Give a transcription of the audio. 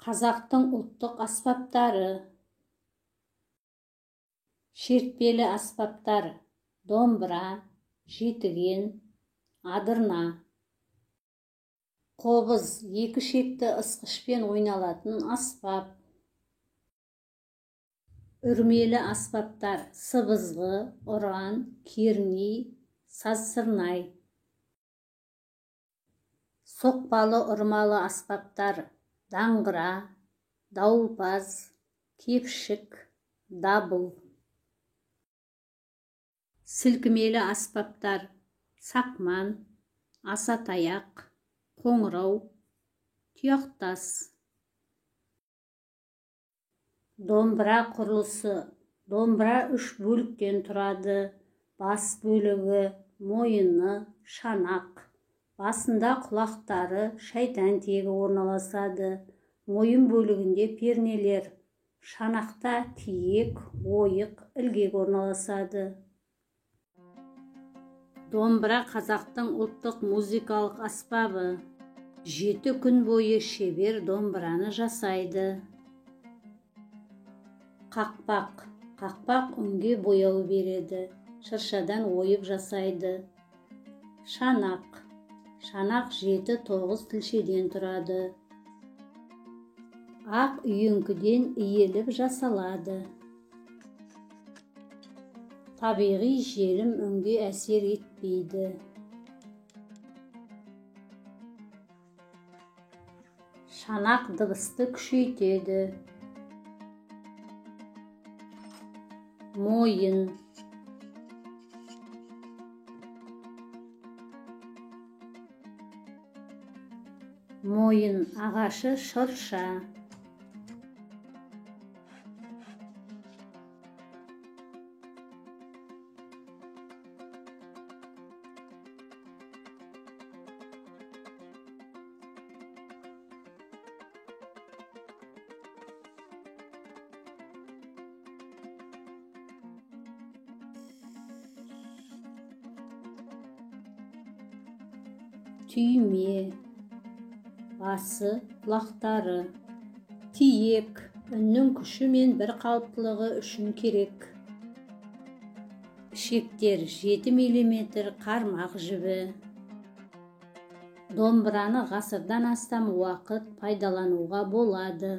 Қазақтың ұлттық аспаптары. Шертпелі аспаптар: домбыра, жетіген, адырна. Қобыз: екі шекті ысқышпен ойналатын аспап. Үрмелі аспаптар: сыбызғы, ұран, керней, сазсырнай. Соқпалы ұрмалы аспаптар: даңғыра, дауылпаз, кепшік, дабыл. Сілкімелі аспаптар: сақман, асатаяқ, қоңырау, тұяқтас. Домбыра құрылысы: домбыра үш бөліктен тұрады. Бас бөлігі, мойыны, шанақ. Басында құлақтары, шайтан тегі орналасады. Мойын бөлігінде пернелер. Шанақта тиек, ойық, ілгек орналасады. Домбыра қазақтың ұлттық музыкалық аспабы. 7 күн бойы шебер домбыраны жасайды. Қақпақ: қақпақ үнге бояу береді. Шыршадан ойып жасайды. Шанақ: шанақ 7-9 тілшеден тұрады. Ақ үйеңкіден иіліп жасалады. Табиғи желім үнге әсер етпейді. Шанақ дыбысты күшейтеді. Мойын: мойын ағашы шырша. Түйме: басы, құлақтары. Тиек: үннің күші мен бір қалыптылығы үшін керек. Ішектер: 7 мм қармақ жібі. Домбыраны ғасырдан астам уақыт пайдалануға болады.